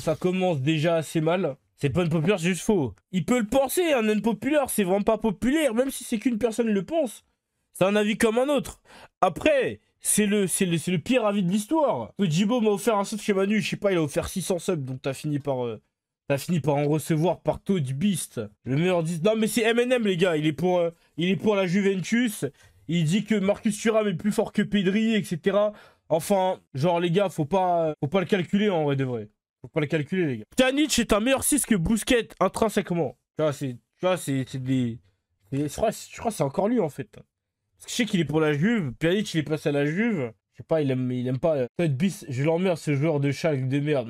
ça commence déjà assez mal. C'est pas unpopular, c'est juste faux. Il peut le penser, un unpopular, c'est vraiment pas populaire, même si c'est qu'une personne le pense. C'est un avis comme un autre. Après, c'est le pire avis de l'histoire. Jibo m'a offert un sub chez Manu, je sais pas, il a offert 600 subs, donc t'as fini par en recevoir par Toad Beast. Le meilleur 10. Non mais c'est M&M les gars, il est pour la Juventus. Il dit que Marcus Thuram est plus fort que Pedri, etc. Enfin, genre les gars, faut pas le calculer en vrai de vrai. Faut pas le calculer les gars. Pjanic est un meilleur 6 que Busquets intrinsèquement. Tu vois, c'est des... Je crois que c'est encore lui en fait. Parce que je sais qu'il est pour la Juve. Pjanic il est passé à la Juve. Je sais pas, il aime pas. Toad Beast, je l'emmerde ce joueur de Schalke de merde.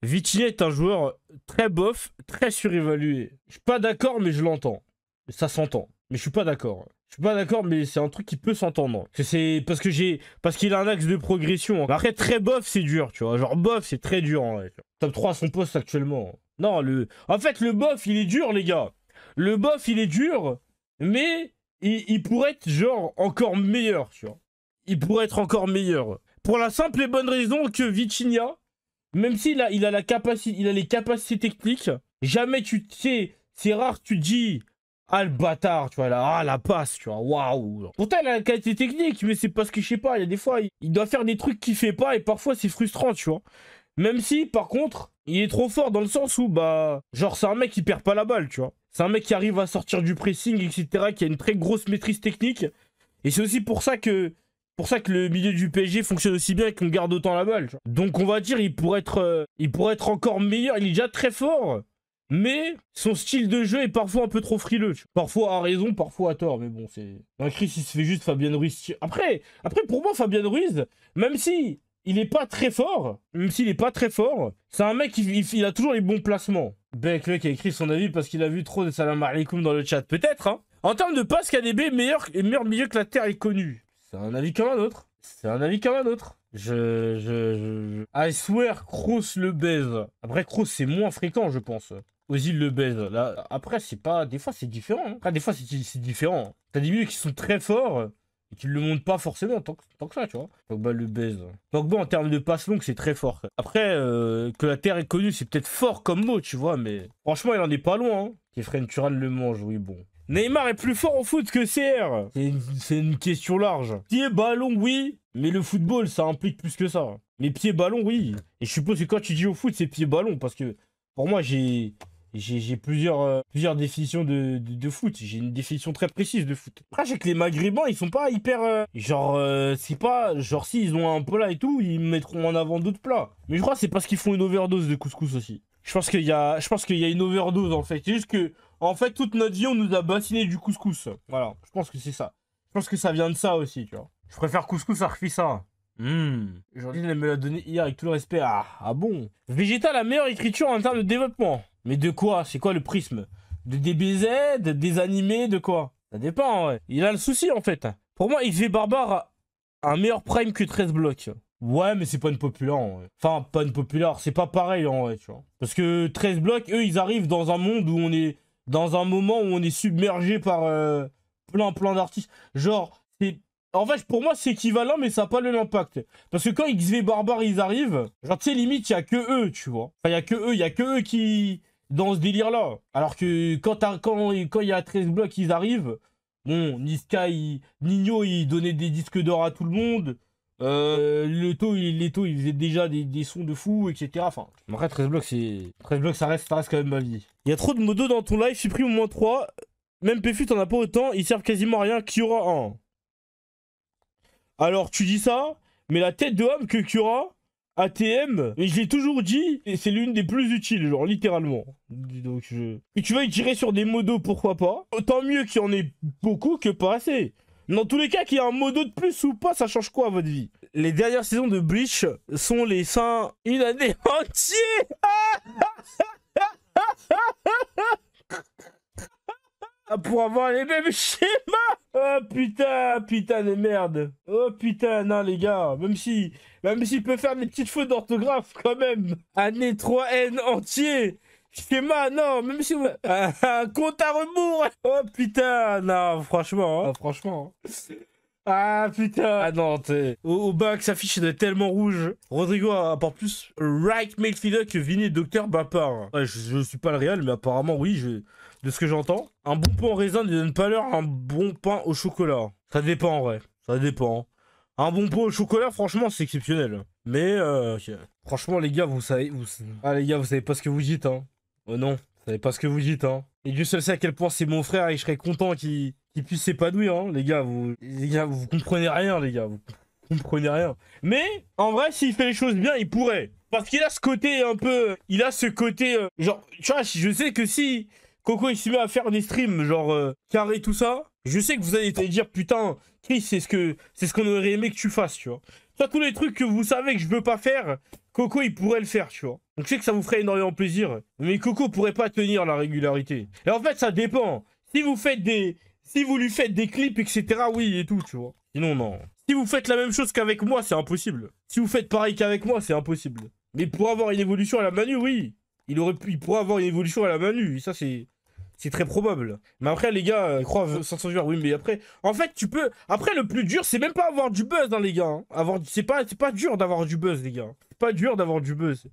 Vitinha est un joueur très bof, très surévalué. Je suis pas d'accord, mais je l'entends. Ça s'entend. Mais je suis pas d'accord. Je suis pas d'accord, mais c'est un truc qui peut s'entendre. C'est parce qu'il a un axe de progression. Après, très bof, c'est dur, tu vois. Genre, bof, c'est très dur, en vrai. Top 3 à son poste actuellement. Non, en fait, le bof, il est dur, les gars. Le bof, il est dur, mais il pourrait être, genre, encore meilleur, tu vois. Il pourrait être encore meilleur. Pour la simple et bonne raison que Vitinha, même s'il a les capacités techniques, jamais tu sais, c'est rare, tu te dis... Ah, le bâtard, tu vois, là, la passe, tu vois, waouh. Pourtant, il a la qualité technique, mais c'est parce que, je sais pas, il y a des fois, il doit faire des trucs qu'il fait pas, et parfois, c'est frustrant, tu vois. Même si, par contre, il est trop fort dans le sens où, bah, genre, c'est un mec qui perd pas la balle, tu vois. C'est un mec qui arrive à sortir du pressing, etc., qui a une très grosse maîtrise technique. Et c'est aussi pour ça que le milieu du PSG fonctionne aussi bien et qu'on garde autant la balle, tu vois. Donc, on va dire, il pourrait être encore meilleur, il est déjà très fort. Mais son style de jeu est parfois un peu trop frileux. Parfois à raison, parfois à tort. Mais bon, c'est... Un Chris, il se fait juste Fabien Ruiz. Après, pour moi, Fabien Ruiz, même si il est pas très fort, c'est un mec il a toujours les bons placements. Beck, le mec a écrit son avis parce qu'il a vu trop de salam alaikum dans le chat. Peut-être, hein. En termes de passe, KDB meilleur milieu que la Terre est connue. C'est un avis comme un autre. I swear, Kroos le baise. Après, Kroos, c'est moins fréquent, je pense. Ozil le baise. Là, après, c'est pas... Des fois, c'est différent. Hein. Après, des fois, c'est différent. T'as des milieux qui sont très forts et qui le montrent pas forcément tant que ça, tu vois. Pogba le baise. Pogba, en termes de passe longue, c'est très fort. Après, que la Terre est connue, c'est peut-être fort comme mot, tu vois, mais... Franchement, il en est pas loin, hein. Kefren Turan le mange, oui, bon. Neymar est plus fort au foot que CR. C'est une question large. Pied, ballon, oui. Mais le football, ça implique plus que ça. Mais pied, ballon, oui. Et je suppose que quand tu dis au foot, c'est pied, ballon. Parce que pour moi, j'ai plusieurs définitions de foot. J'ai une définition très précise de foot. Après, je sais que les Maghrébins, ils sont pas hyper... c'est pas... Genre, s'ils ont un plat et tout, ils mettront en avant d'autres plats. Mais je crois que c'est parce qu'ils font une overdose de couscous aussi. Je pense qu'il y a une overdose, en fait. C'est juste que... En fait, toute notre vie, on nous a bassiné du couscous. Voilà, je pense que c'est ça. Je pense que ça vient de ça aussi, tu vois. Je préfère couscous à refissa. Aujourd'hui, elle me l'a donné hier avec tout le respect. Ah bon. Végéta, la meilleure écriture en termes de développement. Mais de quoi? C'est quoi le prisme? De DBZ, des animés, de quoi? Ça dépend, ouais. Il a le souci, en fait. Pour moi, XV Barbare a un meilleur prime que 13 blocs. Ouais, mais c'est pas une populaire, en vrai. Enfin, pas une populaire, c'est pas pareil, en vrai, tu vois. Parce que 13 blocs, eux, ils arrivent dans un monde où on est... Dans un moment où on est submergé par plein d'artistes. Genre, en fait, pour moi, c'est équivalent, mais ça n'a pas le même impact. Parce que quand XV Barbare, ils arrivent, genre, tu sais, limite, il n'y a que eux, tu vois. Enfin, il n'y a que eux qui... Dans ce délire-là. Alors que quand il y a 13 blocs, ils arrivent, bon, Niska, Nino, il donnait des disques d'or à tout le monde. Leto, il faisait déjà des sons de fou, etc. Enfin, après 13 blocs, ça reste quand même ma vie. Il y a trop de modos dans ton live, supprime au moins 3. Même PFU, t'en as pas autant, ils servent quasiment à rien. Kiora 1. Alors, tu dis ça, mais la tête de homme que Kiora, ATM, et je l'ai toujours dit, c'est l'une des plus utiles, genre littéralement. Donc, Et tu vas y tirer sur des modos, pourquoi pas. Autant mieux qu'il y en ait beaucoup que pas assez. Dans tous les cas, qu'il y ait un modo de plus ou pas, ça change quoi à votre vie? Les dernières saisons de Bleach sont les seins une année entière. Pour avoir les mêmes schémas. Oh putain de merde. Oh putain, non les gars, même s'il peut faire des petites fautes d'orthographe quand même. Année 3N entier. Schéma, non, même si... un compte à rebours. Oh putain, non, franchement. Hein. Ah putain. Ah non, au bas que sa fiche doit être tellement rouge. Rodrigo apporte plus right midfielder que Vini et Docteur Bapar. Ouais, je suis pas le Real, mais apparemment oui, de ce que j'entends. Un bon pain au raisin ne donne pas l'heure un bon pain au chocolat. Ça dépend en vrai, ça dépend. Un bon pot au chocolat, franchement, c'est exceptionnel. Mais, okay. Franchement, les gars, vous savez... Ah, les gars, vous savez pas ce que vous dites, hein. Oh non, vous savez pas ce que vous dites, hein. Et Dieu seul sait à quel point c'est mon frère et je serais content qu'il puisse s'épanouir, hein. Les gars, vous comprenez rien, les gars. Vous comprenez rien. Mais, en vrai, s'il fait les choses bien, il pourrait. Parce qu'il a ce côté un peu... Il a ce côté... genre, tu vois, je sais que si Coco, il se met à faire des streams, genre, carré, tout ça... Je sais que vous allez te dire, putain, Chris, c'est ce qu'on aurait aimé que tu fasses, tu vois. Soit tous les trucs que vous savez que je veux pas faire, Coco, il pourrait le faire, tu vois. Donc je sais que ça vous ferait énormément plaisir. Mais Coco pourrait pas tenir la régularité. Et en fait, ça dépend. Si vous lui faites des clips, etc., oui, et tout, tu vois. Sinon, non. Si vous faites la même chose qu'avec moi, c'est impossible. Si vous faites pareil qu'avec moi, c'est impossible. Mais pour avoir une évolution à la Manu, oui. Il pourrait avoir une évolution à la Manu. Et ça, c'est très probable. Mais après, les gars, croient 500 viewers, oui, mais après... En fait, tu peux... Après, le plus dur, c'est même pas avoir du buzz, hein, les gars. Hein. C'est pas dur d'avoir du buzz, les gars. C'est pas dur d'avoir du buzz.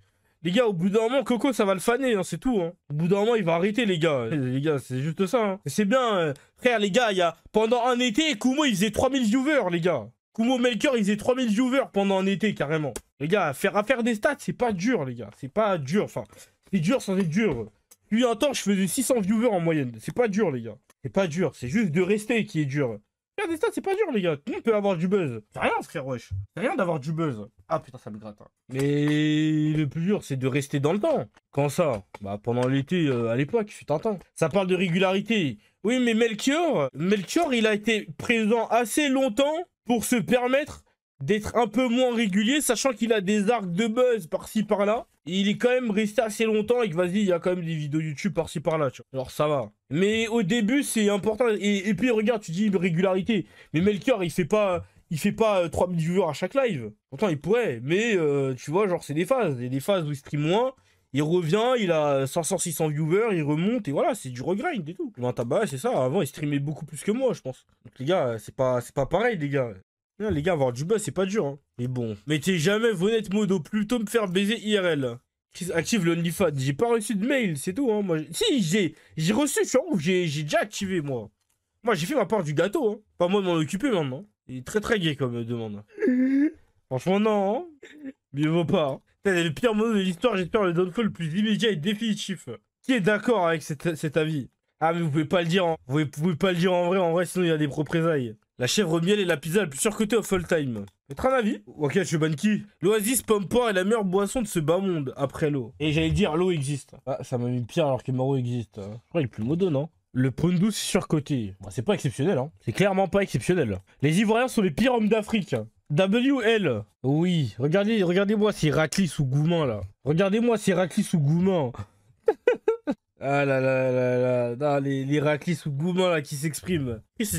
Les gars, au bout d'un moment, Coco, ça va le faner, hein, c'est tout. Hein. Au bout d'un moment, il va arrêter, les gars. Les gars, c'est juste ça. Hein. C'est bien, frère, les gars, pendant un été, Kumo, il faisait 3000 viewers, les gars. Kumo Melker, il faisait 3000 viewers pendant un été, carrément. Les gars, faire des stats, c'est pas dur, les gars. C'est pas dur, enfin... C'est dur sans être dur. Puis un temps, je faisais 600 viewers en moyenne. C'est pas dur, les gars. C'est pas dur. C'est juste de rester qui est dur. Faire des stats, c'est pas dur, les gars. Tout le monde peut avoir du buzz. C'est rien, frère, wesh. C'est rien d'avoir du buzz. Ah, putain, ça me gratte. Hein. Mais le plus dur, c'est de rester dans le temps. Quand ça? Bah, pendant l'été, à l'époque, fut un temps. Ça parle de régularité. Oui, mais Melchior, il a été présent assez longtemps pour se permettre d'être un peu moins régulier, sachant qu'il a des arcs de buzz par-ci par-là. Et il est quand même resté assez longtemps et que vas-y, il y a quand même des vidéos YouTube par-ci par-là, tu vois. Alors ça va. Mais au début, c'est important. Et puis regarde, tu dis régularité. Mais Melchior, il fait pas 3000 viewers à chaque live. Pourtant, il pourrait. Mais tu vois, genre, c'est des phases. Il y a des phases où il stream moins. Il revient, il a 500-600 viewers, il remonte, et voilà, c'est du regrind et tout. Ben, bah, c'est ça, avant, il streamait beaucoup plus que moi, je pense. Donc les gars, c'est pas pareil, les gars. Non, les gars, avoir du buzz, c'est pas dur, hein. Mais bon, mettez jamais Vonette Modo, plutôt me faire baiser IRL. Active le OnlyFans. J'ai pas reçu de mail, c'est tout, hein. Moi, si, j'ai reçu, je suis ouf, j'ai déjà activé, moi. Moi, j'ai fait ma part du gâteau, hein. Pas moi de m'en occuper maintenant. Il est très très gay comme demande. Franchement, non, hein. Mieux vaut pas, hein. C'est le pire mot de l'histoire, j'espère le downfall le plus immédiat et définitif. Qui est d'accord avec cet avis? Ah, mais vous pouvez pas le dire, vous pouvez pas le dire en vrai, sinon il y a des représailles. La chèvre miel est la pizza la plus surcotée of all time. Mettre un avis? Ok, je suis ban qui? L'Oasis Pompor est la meilleure boisson de ce bas monde, après l'eau. Et j'allais dire, l'eau existe. Ah, ça m'a mis pire alors que Maro existe. Je crois qu'il est plus modo, non? Le Pondou, c'est surcoté. Bah, c'est pas exceptionnel, hein. C'est clairement pas exceptionnel. Les Ivoiriens sont les pires hommes d'Afrique. WL. Oui, regardez-moi ces raclis sous Goumin, là. Regardez-moi ces raclis sous Goumin. Ah là là là là. Non, les raclis sous Goumin, là, qui s'expriment. Et c'est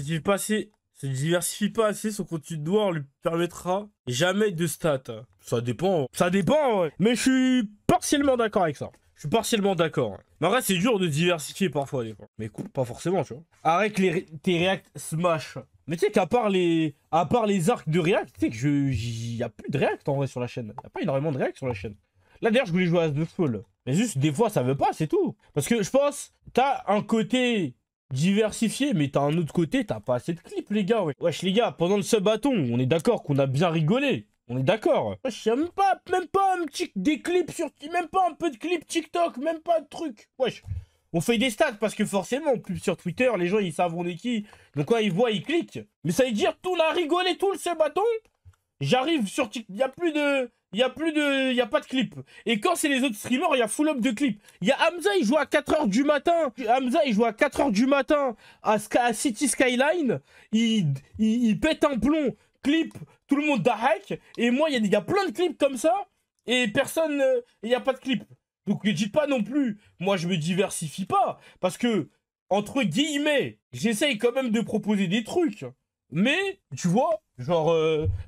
se diversifie pas assez, son contenu de noir lui permettra jamais de stats. Ça dépend, ouais. Mais je suis partiellement d'accord avec ça. Je suis partiellement d'accord. Mais en vrai, c'est dur de diversifier parfois, des fois. Mais écoute, pas forcément, tu vois. Arrête tes React smash. Mais tu sais qu'à part les arcs de React, tu sais que y a plus de React en vrai sur la chaîne. Y a pas énormément de React sur la chaîne. Là d'ailleurs, je voulais jouer à The Fall. Mais juste, des fois, ça veut pas, c'est tout. Parce que je pense, t'as un côté diversifié, mais t'as un autre côté, t'as pas assez de clips, les gars. Ouais. Wesh, les gars, pendant le sub-bâton, on est d'accord qu'on a bien rigolé. On est d'accord. Wesh, y'a même pas des clips sur... Même pas un peu de clips TikTok, même pas de trucs. Wesh. On fait des stats parce que forcément, on pub sur Twitter, les gens, ils savent on est qui. Donc quand ils voient, ils cliquent. Mais ça veut dire, tout on a rigolé tout le sub-bâton. J'arrive sur TikTok, y a pas de clips. Et quand c'est les autres streamers, il y a full up de clips. Il y a Hamza, il joue à 4h du matin. Hamza, il joue à 4h du matin à City Skyline. Il pète un plomb. Clip, tout le monde d'Arek. Et moi, il y a plein de clips comme ça. Et personne, il n'y a pas de clips. Donc ne dites pas non plus, moi je me diversifie pas. Parce que, entre guillemets, j'essaye quand même de proposer des trucs. Mais, tu vois, genre,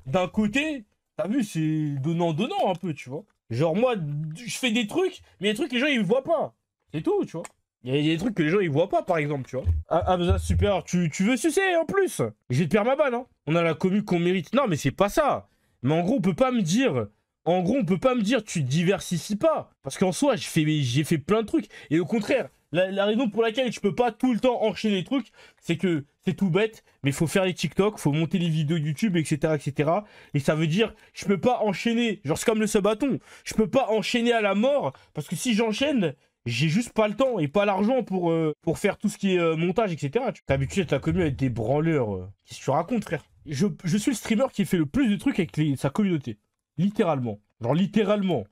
d'un côté... T'as vu, c'est donnant-donnant un peu, tu vois. Genre, moi, je fais des trucs, mais les trucs, les gens, ils voient pas. C'est tout, tu vois. Il y a des trucs que les gens, ils voient pas, par exemple, tu vois. Ah, bah, super, tu veux sucer, en plus. Je vais te perdre ma balle, hein. on a la commu qu'on mérite. Non, mais c'est pas ça. Mais en gros, on peut pas me dire... En gros, on peut pas me dire tu te diversifies pas. Parce qu'en soi, j'ai fait plein de trucs. Et au contraire, la raison pour laquelle je peux pas tout le temps enchaîner les trucs, c'est que c'est tout bête, mais il faut faire les TikTok, faut monter les vidéos YouTube, etc., etc. Et ça veut dire, je peux pas enchaîner. Genre, c'est comme le sabaton. Je peux pas enchaîner à la mort, parce que si j'enchaîne, j'ai juste pas le temps et pas l'argent pour faire tout ce qui est montage, etc. T'es habitué à ta commu avec des branleurs. Qu'est-ce que tu racontes, frère? Je suis le streamer qui fait le plus de trucs avec sa communauté. Littéralement. Genre littéralement.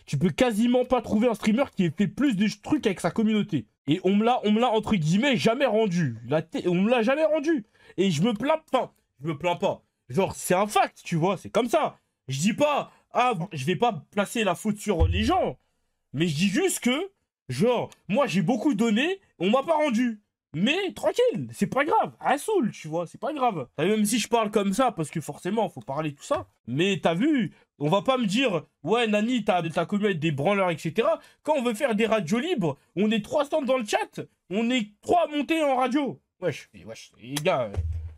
Tu peux quasiment pas trouver un streamer qui ait fait plus de trucs avec sa communauté. Et on me l'a entre guillemets jamais rendu. On me l'a jamais rendu. Et je me plains pas. Genre c'est un fact, tu vois, c'est comme ça. Je dis pas, ah, je vais pas placer la faute sur les gens. Mais je dis juste que, genre, moi j'ai beaucoup donné, on m'a pas rendu. Mais tranquille, c'est pas grave, à saoul, tu vois, c'est pas grave. Même si je parle comme ça, parce que forcément, faut parler tout ça. Mais t'as vu, on va pas me dire, ouais, Nani, t'as commu avec des branleurs, etc. Quand on veut faire des radios libres, on est 300 dans le chat, on est 3 montés en radio. Wesh, les gars,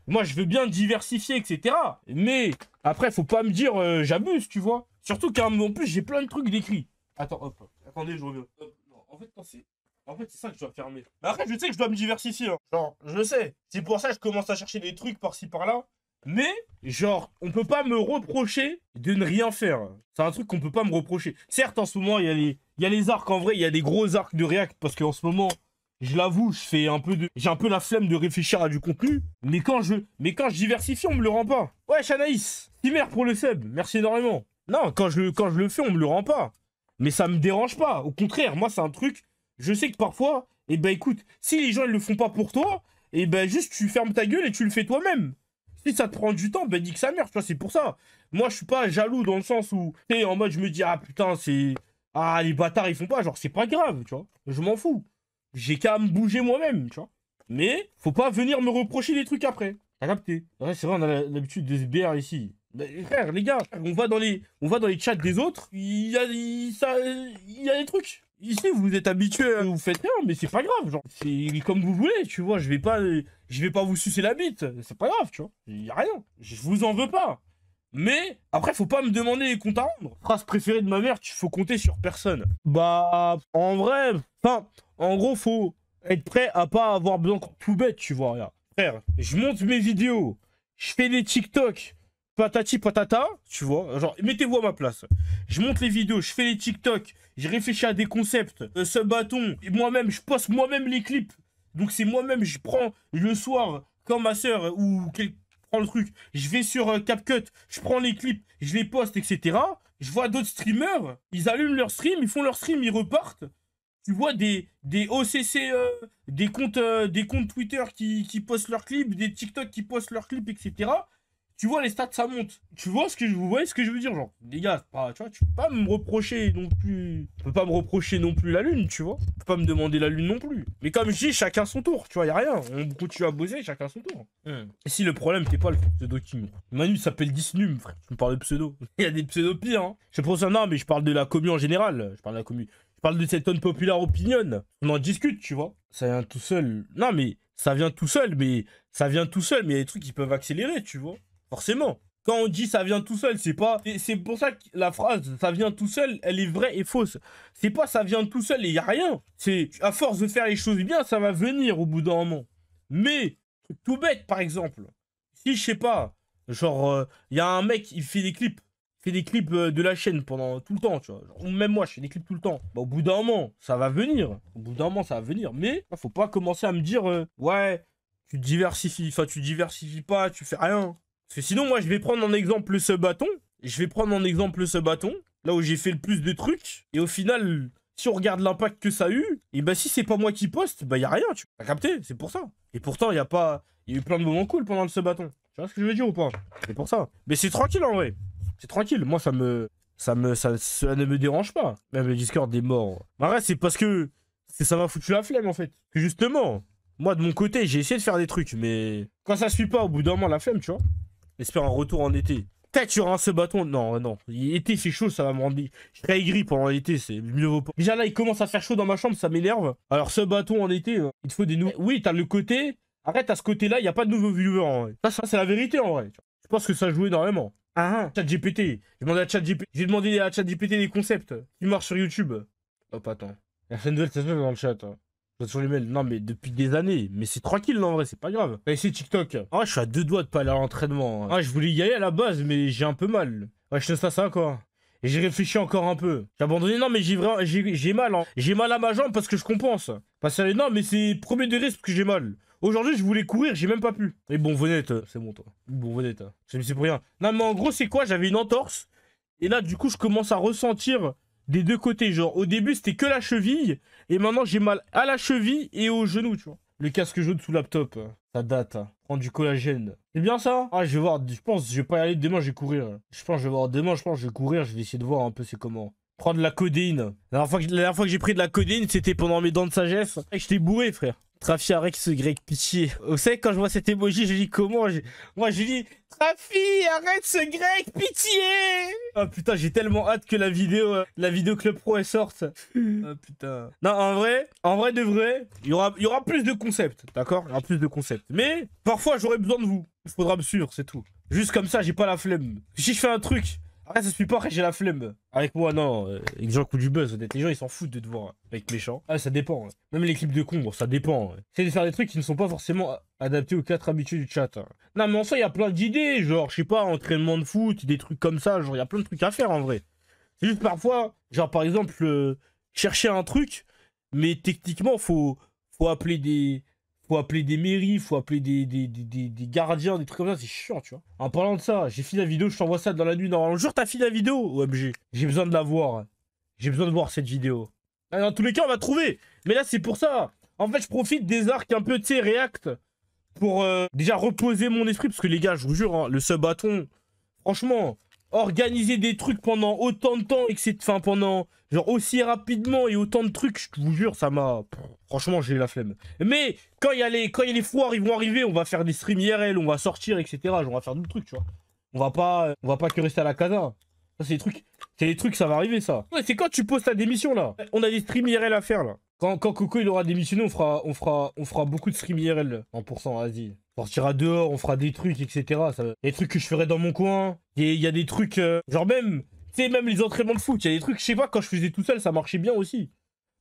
moi je veux bien diversifier, etc. Mais après, faut pas me dire, j'abuse, tu vois. Surtout qu'en plus, j'ai plein de trucs décrits. Attends, hop, attendez, je reviens. Hop, non, en fait, c'est ça que je dois fermer. Mais après, je sais que je dois me diversifier. Hein. Genre, je le sais. C'est pour ça que je commence à chercher des trucs par-ci, par-là. Mais, genre, on peut pas me reprocher de ne rien faire. C'est un truc qu'on peut pas me reprocher. Certes, en ce moment, il y a les arcs. En vrai, il y a des gros arcs de React. Parce qu'en ce moment, je l'avoue, j'ai un peu la flemme de réfléchir à du contenu. Mais quand je diversifie, on me le rend pas. Ouais, Chanaïs, Timer pour le sub. Merci énormément. Non, quand je le fais, on me le rend pas. Mais ça me dérange pas. Au contraire, moi, c'est un truc... Je sais que parfois, eh ben écoute, si les gens ils le font pas pour toi, eh ben juste tu fermes ta gueule et tu le fais toi-même. Si ça te prend du temps, ben dis que ça merde, tu vois, c'est pour ça. Moi, je suis pas jaloux dans le sens où, tu sais, en mode, je me dis, ah putain, c'est... Ah, les bâtards, ils font pas, genre, c'est pas grave, tu vois. Je m'en fous. J'ai qu'à me bouger moi-même, tu vois. Mais, faut pas venir me reprocher des trucs après. T'as capté? Ouais, c'est vrai, on a l'habitude de se BR ici. Mais frère, les gars, on va dans les chats des autres, il y a des trucs. Ici, vous êtes habitués, vous faites rien, mais c'est pas grave, genre, c'est comme vous voulez, tu vois, je vais pas vous sucer la bite, c'est pas grave, tu vois, y a rien, je vous en veux pas. Mais, après, faut pas me demander les comptes à rendre. Phrase préférée de ma mère, tu faut compter sur personne. Bah, en vrai, enfin, en gros, faut être prêt à pas avoir besoin de tout bête, tu vois, regarde. Frère, je monte mes vidéos, je fais des TikTok, patati patata, tu vois, genre, mettez-vous à ma place. Je monte les vidéos, je fais les TikTok, j'ai réfléchi à des concepts, ce bâton, et moi-même, je poste moi-même les clips. Donc c'est moi-même, je prends le soir, quand ma soeur ou quelqu'un prend le truc, je vais sur CapCut, je prends les clips, je les poste, etc. Je vois d'autres streamers, ils allument leur stream, ils font leur stream, ils repartent. Tu vois des OCC, des comptes Twitter qui postent leurs clips, des TikTok qui postent leurs clips, etc. Tu vois, les stats, ça monte. Vous voyez ce que je veux dire, genre, les gars, tu vois, tu peux pas me reprocher non plus. Tu peux pas me reprocher non plus la lune, tu vois. Tu peux pas me demander la lune non plus. Mais comme je dis, chacun son tour, tu vois, y a rien. On continue à bosser, chacun son tour. Et si le problème, t'es pas le pseudo king. Manu s'appelle Disnum, frère. Tu me parles de pseudo. Il y a des pseudos pires, hein. Je pense ça, non, mais je parle de la commu en général. Je parle de cette unpopular opinion. On en discute, tu vois. Ça vient tout seul. Non, mais ça vient tout seul, mais il y a des trucs qui peuvent accélérer, tu vois. Forcément. Quand on dit ça vient tout seul, c'est pas... C'est pour ça que la phrase ça vient tout seul, elle est vraie et fausse. C'est pas ça vient tout seul et y a rien. C'est à force de faire les choses bien, ça va venir au bout d'un moment. Mais, tout bête par exemple. Si je sais pas, genre, y a un mec, il fait des clips. De la chaîne pendant tout le temps, tu vois. Genre, même moi, je fais des clips tout le temps. Bah, au bout d'un moment, ça va venir. Mais, faut pas commencer à me dire, ouais, tu diversifies pas, tu fais rien. Parce que sinon, moi, je vais prendre en exemple ce bâton. Là où j'ai fait le plus de trucs. Et au final, si on regarde l'impact que ça a eu, et bah si c'est pas moi qui poste, bah y a rien, tu as capté, c'est pour ça. Et pourtant, il y a eu plein de moments cool pendant ce bâton. Tu vois ce que je veux dire ou pas? C'est pour ça. Mais c'est tranquille en vrai. C'est tranquille. Moi, ça ne me dérange pas. Même le Discord est mort. En vrai, c'est parce que ça m'a foutu la flemme en fait. Que justement, moi de mon côté, j'ai essayé de faire des trucs, mais quand ça suit pas, au bout d'un moment, la flemme, tu vois. J'espère un retour en été. Peut-être sur un ce bâton. Non. L'été fait chaud, ça va me rendre. Je serai aigri pendant l'été, c'est mieux vaut pas. Déjà là, il commence à faire chaud dans ma chambre, ça m'énerve. Alors ce bâton en été, il te faut des nouveaux. Oui, t'as le côté. Arrête, à ce côté-là, il n'y a pas de nouveaux viewers en vrai. Ça c'est la vérité en vrai. Je pense que ça joue énormément. ChatGPT. J'ai demandé à ChatGPT des concepts qui marchent sur YouTube. Hop, attends. La chaîne nouvelle, ça se met dans le chat. Sur les mails. Non, mais depuis des années. Mais c'est tranquille, en vrai, c'est pas grave. T'as essayé TikTok. Ah, je suis à 2 doigts de pas aller à l'entraînement. Ah, je voulais y aller à la base, mais j'ai un peu mal. Ouais, je te ça, quoi. Et j'ai réfléchi encore un peu. J'ai abandonné. Non, mais j'ai mal. Hein. J'ai mal à ma jambe parce que je compense. Parce que non, mais c'est premier degré parce que j'ai mal. Aujourd'hui, je voulais courir, j'ai même pas pu. Mais bon, venette, c'est bon, toi. Bon, venette. Je me suis pour rien. Non, mais en gros, c'est quoi? J'avais une entorse. Et là, du coup, je commence à ressentir des deux côtés. Genre, au début, c'était que la cheville. Et maintenant, j'ai mal à la cheville et au genou, tu vois. Le casque jaune sous laptop. Ça date. Prendre du collagène. C'est bien ça? Ah, je vais voir. Je pense, je vais pas y aller demain, je vais courir. Je pense, je vais voir demain, je vais courir. Je vais essayer de voir un peu c'est comment. Prendre de la codéine. La dernière fois que j'ai pris de la codéine, c'était pendant mes dents de sagesse. Et j'étais bourré, frère. Trafi, Arex, grec, pitié. Vous savez, quand je vois cet emoji, je dis comment? Moi, je dis Trafi, arrête ce grec, pitié! Oh putain, j'ai tellement hâte que la vidéo Club Pro, elle sorte. Oh putain. Non, en vrai de vrai, il y aura plus de concepts, d'accord? Il y aura plus de concepts. Mais, parfois, j'aurai besoin de vous. Il faudra me suivre, c'est tout. Juste comme ça, j'ai pas la flemme. Si je fais un truc, après, ça se suit pas, après, j'ai la flemme. Avec moi, non. Avec les gens qui ont du buzz, honnête. Les gens, ils s'en foutent de te voir avec méchant. Ah, ça dépend. Hein. Même les clips de con, bon, ça dépend. Hein. C'est de faire des trucs qui ne sont pas forcément adaptés aux 4 habitudes du chat. Hein. Non, mais en soi, il y a plein d'idées. Genre, je sais pas, entraînement de foot, des trucs comme ça. Genre, il y a plein de trucs à faire, en vrai. C'est juste parfois, genre, par exemple, chercher un truc, mais techniquement, faut appeler des... Faut appeler des mairies, faut appeler des gardiens, des trucs comme ça, c'est chiant, tu vois. En parlant de ça, j'ai fini la vidéo, je t'envoie ça dans la nuit. Normalement, le jour, t'as fini la vidéo, OMG. J'ai besoin de la voir. J'ai besoin de voir cette vidéo. Dans tous les cas, on va trouver. Mais là, c'est pour ça. En fait, je profite des arcs un peu, tu sais, React, pour déjà reposer mon esprit. Parce que les gars, je vous jure, hein, le sub-bâton, franchement, organiser des trucs pendant autant de temps et que c'est... Enfin, pendant... Genre aussi rapidement et autant de trucs, je vous jure, ça m'a... Franchement, j'ai eu la flemme. Mais quand il y a les foires, ils vont arriver, on va faire des streams IRL, on va sortir, etc. Genre, on va faire d'autres trucs, tu vois. On va pas que rester à la casa. Ça, c'est des trucs, ça va arriver, ça. Ouais, c'est quand tu poses ta démission, là. On a des streams IRL à faire, là. Quand Coco, il aura démissionné, on fera beaucoup de streams IRL. 100%, vas-y. On sortira dehors, on fera des trucs, etc. Des trucs que je ferai dans mon coin. Il y a des trucs, genre même... Tu sais, même les entraînements de foot, il y a des trucs, je sais pas, quand je faisais tout seul, ça marchait bien aussi.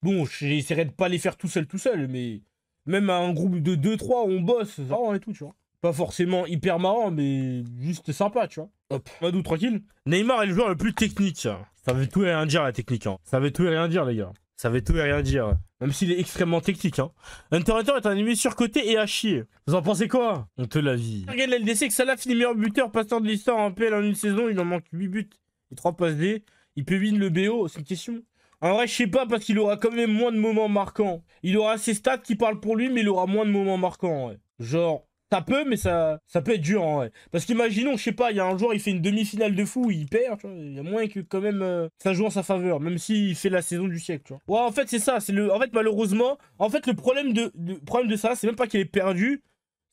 Bon, j'essaierai de pas les faire tout seul, mais même un groupe de 2-3, on bosse, ça va et tout, tu vois. Pas forcément hyper marrant, mais juste sympa, tu vois. Hop, Madou, tranquille. Neymar est le joueur le plus technique. Ça veut tout et rien dire, la technique. Hein. Ça veut tout et rien dire, les gars. Ça veut tout et rien dire. Même s'il est extrêmement technique. Hein. Hunter x Hunter est un anime surcoté et à chier. Vous en pensez quoi? On te la vie. Regarde l'LDC que Salah finit meilleur buteur, passeur de l'histoire en PL en une saison, il en manque 8 buts. Et 3 passes D, il peut win le BO, c'est une question. En vrai, je sais pas, parce qu'il aura quand même moins de moments marquants. Il aura ses stats qui parlent pour lui, mais il aura moins de moments marquants, ouais. Genre, ça peut, mais ça peut être dur, en vrai. Parce qu'imaginons, je sais pas, il y a un joueur, il fait une demi-finale de fou, il perd, tu vois. Il y a moins que quand même ça joue en sa faveur, même s'il fait la saison du siècle, tu vois. Ouais, en fait, c'est ça. En fait, malheureusement, en fait, le problème de ça, c'est même pas qu'il est perdu,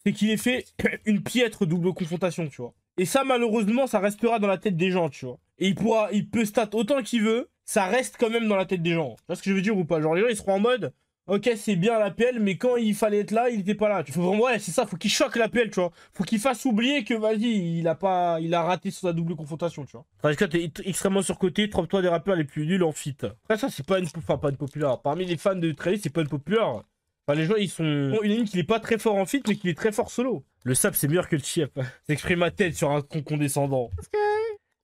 c'est qu'il ait fait une piètre double confrontation, tu vois. Et ça, malheureusement, ça restera dans la tête des gens, tu vois. Et il peut stat autant qu'il veut, ça reste quand même dans la tête des gens. Tu vois ce que je veux dire ou pas? Genre, les gens, ils seront en mode, ok, c'est bien l'APL, mais quand il fallait être là, il était pas là. Faut vraiment, ouais, c'est ça, faut qu'il choque l'APL, tu vois. Faut qu'il fasse oublier que, vas-y, il a raté sur sa double confrontation, tu vois. Parce que t'es extrêmement surcoté, trompe-toi des rappeurs les plus nuls en fit. Après, ça, c'est pas une populaire. Parmi les fans de Travis, c'est pas une populaire. Enfin, les gens, ils sont... Bon, une ligne qu'il est pas très fort en fit, mais qu'il est très fort solo. Le sap, c'est meilleur que le chiep. S'exprime ma tête sur un con condescendant.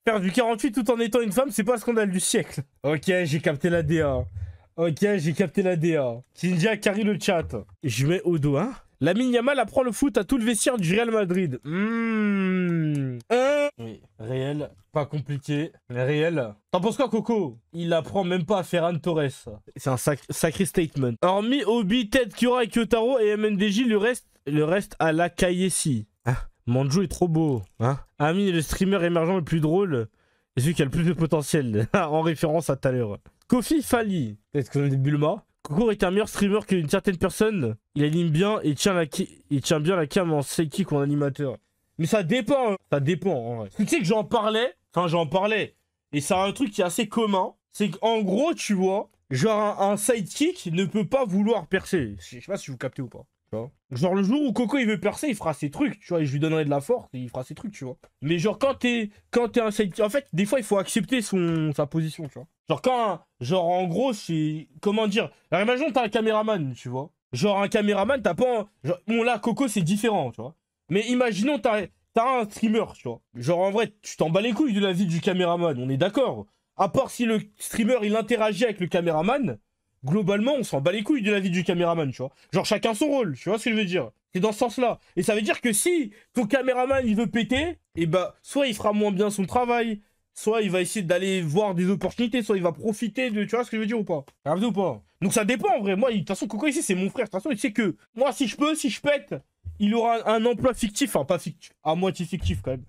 Faire du 48 tout en étant une femme, c'est pas le scandale du siècle. Ok, j'ai capté la DA. Ok, j'ai capté la DA. Kinja carry le chat. Je mets au dos, hein. Lamine Yamal apprend le foot à tout le vestiaire du Real Madrid. Oui, réel, pas compliqué, mais réel. T'en penses quoi, Coco? Il apprend même pas à Ferran Torres. C'est un sacré statement. Hormis Obi, Ted, Kyura et Kyotaro et MNDJ, le reste à la Kayesi. Hein, Manjo est trop beau. Hein, Amine est le streamer émergent le plus drôle et celui qui a le plus de potentiel. En référence à tout à l'heure. Kofi Fali. Peut-être que c'est Bulma. Coco est un meilleur streamer qu'une certaine personne. Il anime bien et tient bien la cam en sidekick ou en animateur. Mais ça dépend, hein. Ça dépend en vrai. Tu sais que j'en parlais. Et c'est un truc qui est assez commun. C'est qu'en gros, tu vois, genre un sidekick ne peut pas vouloir percer. Je sais pas si vous captez ou pas. tu vois. Genre, le jour où Coco, il veut percer, il fera ses trucs, tu vois, et je lui donnerai de la force, et il fera ses trucs, tu vois. Mais genre, quand t'es un sidekick, en fait, des fois, il faut accepter sa position, tu vois. Genre, en gros, c'est, comment dire, alors, imagine, t'as un caméraman, tu vois. Genre, un caméraman, t'as pas genre, bon, là, Coco, c'est différent, tu vois. Mais imaginons, t'as un streamer, tu vois. Genre, en vrai, tu t'en bats les couilles de la vie du caméraman, on est d'accord. À part si le streamer, il interagit avec le caméraman, globalement, on s'en bat les couilles de la vie du caméraman, tu vois. Genre, chacun son rôle, tu vois ce que je veux dire. C'est dans ce sens-là. Et ça veut dire que si ton caméraman, il veut péter, et bah, soit il fera moins bien son travail, soit il va essayer d'aller voir des opportunités, soit il va profiter de... Tu vois ce que je veux dire ou pas? Regardez ou pas? Donc ça dépend, en vrai. Moi, de toute façon, Coco, ici, c'est mon frère. De toute façon, il sait que moi, si je pète, il aura un emploi fictif. Enfin, pas fictif, à moitié fictif, quand même.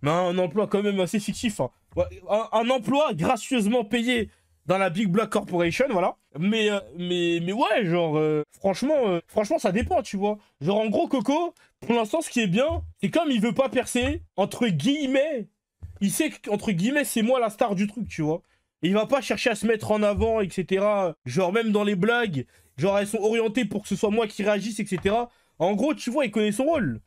Mais un emploi quand même assez fictif. Hein. Ouais, un emploi gracieusement payé dans la Big Black Corporation, voilà. Mais ouais, genre, franchement, ça dépend, tu vois. Genre, en gros, Coco, pour l'instant, ce qui est bien, c'est comme il veut pas percer, entre guillemets, il sait qu'entre guillemets, c'est moi la star du truc, tu vois. Et il va pas chercher à se mettre en avant, etc. Genre, même dans les blagues, genre, elles sont orientées pour que ce soit moi qui réagisse, etc. En gros, tu vois, il connaît son rôle.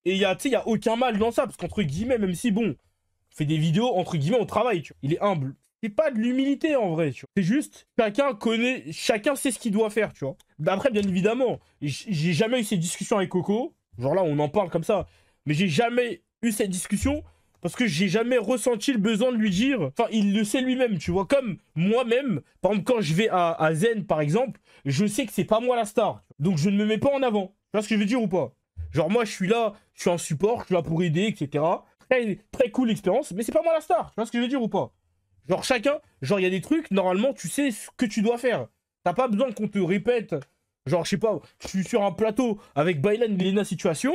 Et il y a aucun mal dans ça, parce qu'entre guillemets, même si, bon, on fait des vidéos, entre guillemets, on travaille, tu vois. Il est humble. C'est pas de l'humilité, en vrai, tu vois. C'est juste, chacun sait ce qu'il doit faire, tu vois. Après, bien évidemment, j'ai jamais eu ces discussions avec Coco. Genre là, on en parle comme ça. Mais j'ai jamais eu cette discussion parce que j'ai jamais ressenti le besoin de lui dire... Enfin, il le sait lui-même, tu vois. Comme moi-même, par exemple, quand je vais à Zen, par exemple, je sais que c'est pas moi la star. Donc, je ne me mets pas en avant. Tu vois ce que je veux dire ou pas? Genre, moi, je suis là, je suis un support, je suis là pour aider, etc. Très, très cool l'expérience, mais c'est pas moi la star. Tu vois ce que je veux dire ou pas? Genre, genre, il y a des trucs, normalement, tu sais ce que tu dois faire. T'as pas besoin qu'on te répète. Genre, je sais pas, je suis sur un plateau avec Baylan et Lena Situation.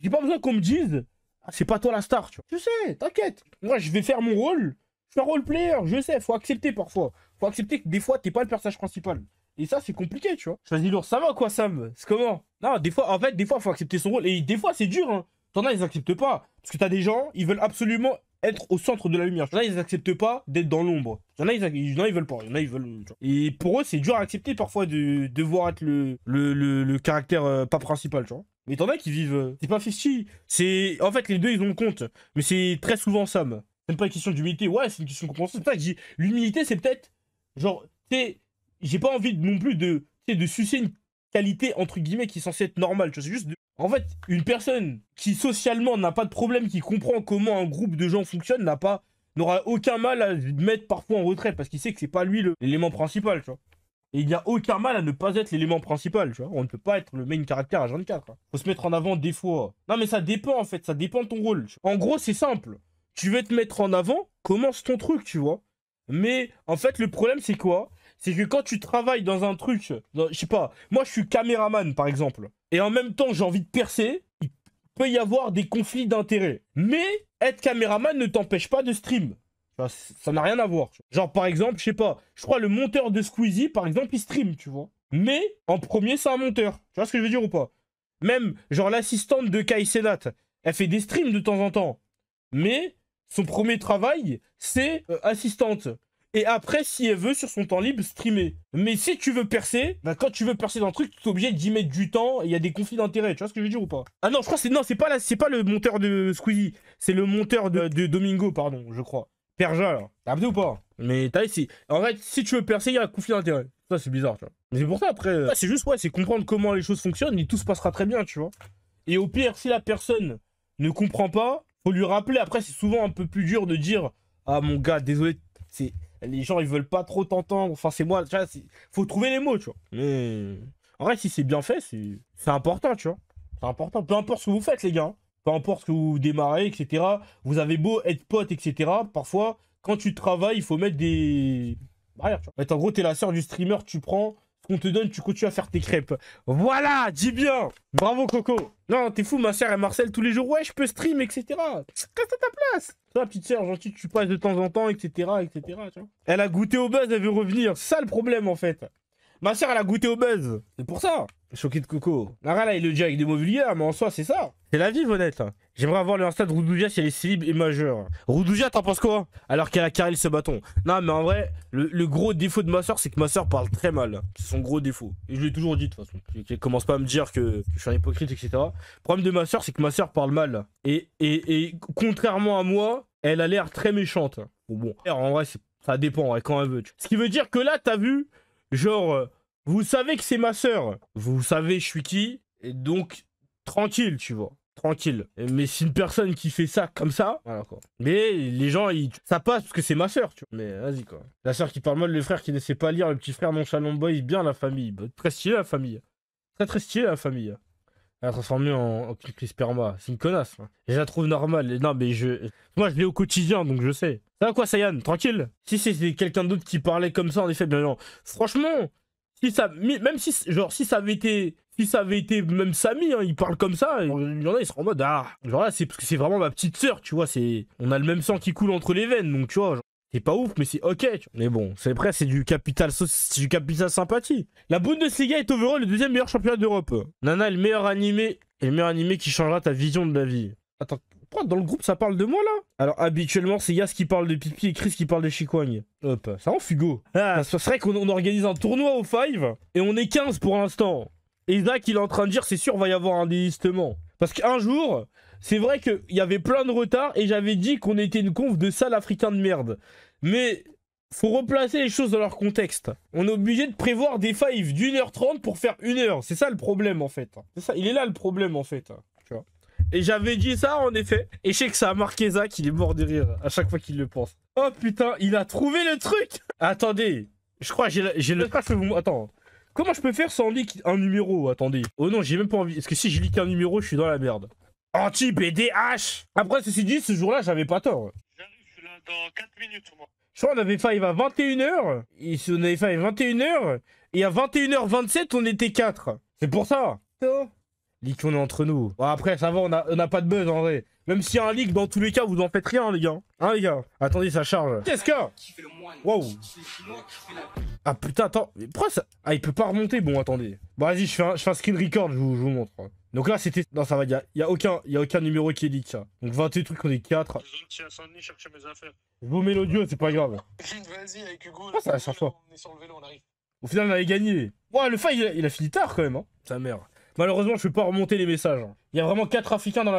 J'ai pas besoin qu'on me dise, ah, c'est pas toi la star, tu vois. Je sais, t'inquiète. Moi, je vais faire mon rôle. Je suis un role player, je sais, faut accepter parfois. Faut accepter que des fois, t'es pas le personnage principal. Et ça, c'est compliqué, tu vois. Choisis lourd, ça va quoi, Sam? C'est comment? Non, des fois, faut accepter son rôle. Et des fois, c'est dur, hein. T'en as, ils acceptent pas. Parce que t'as des gens, ils veulent absolument être au centre de la lumière. Il y en a, ils acceptent pas d'être dans l'ombre. Il y en a, ils veulent pas. Il y en a, ils veulent. Et pour eux, c'est dur à accepter parfois de devoir être le caractère pas principal, tu vois. Mais t'en as qui vivent. C'est pas 50. C'est. En fait, les deux, ils ont le compte. Mais c'est très souvent Sam. C'est pas une question d'humilité. Ouais, c'est une question de compréhension. C'est ça que je dis. L'humilité, c'est peut-être. Genre, tu sais, j'ai pas envie non plus de sucer une qualité, entre guillemets, qui est censée être normale. Tu vois, c'est juste. En fait, une personne qui socialement n'a pas de problème, qui comprend comment un groupe de gens fonctionne, n'aura aucun mal à se mettre parfois en retrait parce qu'il sait que c'est pas lui l'élément principal, tu vois. Et il n'y a aucun mal à ne pas être l'élément principal, tu vois. On ne peut pas être le main caractère à 24. Hein. Faut se mettre en avant des fois. Non, mais ça dépend en fait, ça dépend de ton rôle. En gros, c'est simple. Tu veux te mettre en avant, commence ton truc, tu vois. Mais en fait, le problème, c'est quoi? C'est que quand tu travailles dans un truc, je sais pas, moi je suis caméraman par exemple, et en même temps j'ai envie de percer, il peut y avoir des conflits d'intérêts. Mais être caméraman ne t'empêche pas de stream. Ça n'a rien à voir. Genre par exemple, je sais pas, je crois le monteur de Squeezie par exemple il stream, tu vois. Mais en premier c'est un monteur. Tu vois ce que je veux dire ou pas? Même genre l'assistante de Kai Cenat, elle fait des streams de temps en temps. Mais son premier travail c'est assistante. Et après, si elle veut, sur son temps libre, streamer. Mais si tu veux percer, bah quand tu veux percer dans le truc, tu es obligé d'y mettre du temps et il y a des conflits d'intérêts. Tu vois ce que je veux dire ou pas? Ah non, je crois que c'est pas le monteur de Squeezie. C'est le monteur de Domingo, pardon, je crois. Perja, là. T'as vu ou pas? Mais t'as ici. En fait, si tu veux percer, il y a un conflit d'intérêts. Ça, c'est bizarre, tu vois. Mais c'est pour ça, après. C'est juste, ouais, c'est comprendre comment les choses fonctionnent et tout se passera très bien, tu vois. Et au pire, si la personne ne comprend pas, faut lui rappeler. Après, c'est souvent un peu plus dur de dire, ah mon gars, désolé, c'est. Les gens, ils veulent pas trop t'entendre. Enfin, c'est moi. Tu vois, faut trouver les mots, tu vois. Mais en vrai, si c'est bien fait, c'est important, tu vois. C'est important. Peu importe ce que vous faites, les gars. Peu importe ce que vous démarrez, etc. Vous avez beau être pote, etc. Parfois, quand tu travailles, il faut mettre des barrières, tu vois. En gros, t'es la sœur du streamer, tu prends ce qu'on te donne, tu continues à faire tes crêpes. Voilà, dis bien. Bravo, Coco. Non, t'es fou, ma sœur, elle marcelle tous les jours. Ouais, je peux stream, etc. Reste à ta place. Toi, petite sœur, gentil, tu passes de temps en temps, etc., etc., tu vois. Elle a goûté au buzz, elle veut revenir. C'est ça le problème, en fait. Ma sœur, elle a goûté au buzz. C'est pour ça. Choqué de coco. Nara là, il le dit avec des mots vulgaires, mais en soi, c'est ça. C'est la vie, honnête. J'aimerais avoir le Insta de Roudoujia si elle est célib et majeure. Roudoujia, t'en penses quoi? Alors qu'elle a carré ce bâton. Non, mais en vrai, le gros défaut de ma soeur, c'est que ma soeur parle très mal. C'est son gros défaut. Et je l'ai toujours dit, de toute façon. Qu'elle commence pas à me dire que je suis un hypocrite, etc. Le problème de ma soeur, c'est que ma soeur parle mal. Et contrairement à moi, elle a l'air très méchante. Bon, en vrai, ça dépend, ouais, quand elle veut. Ce qui veut dire que là, t'as vu, genre, vous savez que c'est ma soeur. Vous savez, je suis qui. Et donc, tranquille, tu vois. Tranquille. Mais c'est une personne qui fait ça comme ça, voilà quoi. Mais les gens, ça passe parce que c'est ma soeur, tu vois. Mais vas-y quoi. La soeur qui parle mal, le frère qui ne sait pas lire, le petit frère nonchalant boy, bien la famille. Bah, très stylé la famille. Très très stylé la famille. Elle a transformé en Kikri Sperma. C'est une connasse. Hein. Et je la trouve normale. Non mais moi je l'ai au quotidien donc je sais. Ça va quoi Sayan? Tranquille. Si c'était quelqu'un d'autre qui parlait comme ça en effet, bien non. Franchement, si ça, même si genre si ça avait été même Samy, hein, il parle comme ça, il y en a, ils seront en mode ah, genre là c'est parce que c'est vraiment ma petite sœur, tu vois, on a le même sang qui coule entre les veines, donc tu vois, c'est pas ouf, mais c'est ok. Mais bon, c'est vrai, c'est du capital sympathie. La Bundesliga est overall le deuxième meilleur championnat d'Europe. Nana est le meilleur animé qui changera ta vision de la vie. Attends, pourquoi dans le groupe ça parle de moi là? Alors habituellement c'est Yas qui parle de pipi et Chris qui parle de Chikwang. Hop, ça en fugo. Ah, c'est vrai qu'on organise un tournoi au 5 et on est 15 pour l'instant. Et Zach il est en train de dire c'est sûr va y avoir un désistement. Parce qu'un jour, c'est vrai qu'il y avait plein de retard et j'avais dit qu'on était une conf de sale africain de merde. Mais faut replacer les choses dans leur contexte. On est obligé de prévoir des 5 d'1h30 pour faire 1h. C'est ça le problème en fait. C'est ça, il est là le problème en fait. Tu vois. Et j'avais dit ça en effet. Et je sais que ça a marqué Zach, il est mort de rire à chaque fois qu'il le pense. Oh putain, il a trouvé le truc. Attendez, je crois j'ai le... Attends. Comment je peux faire sans leak un numéro? Attendez. Oh non, j'ai même pas envie. Parce que si je leak un numéro, je suis dans la merde. Anti-BDH. Après, ceci dit, ce jour-là, j'avais pas tort. J'arrive, je suis là dans 4 minutes, moi. Je crois qu'on avait 5 à 21h. Et si on avait 5 à 21h. Et à 21h27, on était 4. C'est pour ça. Leak, on est entre nous. Bon, après, ça va, on a pas de buzz en vrai. Même s'il y a un leak, dans tous les cas, vous en faites rien, les gars. Hein, les gars? Attendez, ça charge. Qu'est-ce qu'il y a? Wow. Ah putain, attends. Mais pourquoi ça... Ah, il peut pas remonter. Bon, attendez. Bon, vas-y, je fais un screen record, je vous montre. Donc là, c'était... Non, ça va, y a aucun numéro qui est leak, ça. Donc 28 trucs, on est 4. Je à Saint-Denis chercher mes affaires. Je vous mets l'audio, c'est pas grave. Vas-y, avec Hugo. Ah, ça va chaque fois. On est sur le vélo, on arrive. Au final, on avait gagné. Ouais, le fight, il a fini tard, quand même, hein. Sa mère. Malheureusement, je peux pas remonter les messages. Il y a vraiment 4 Africains dans la...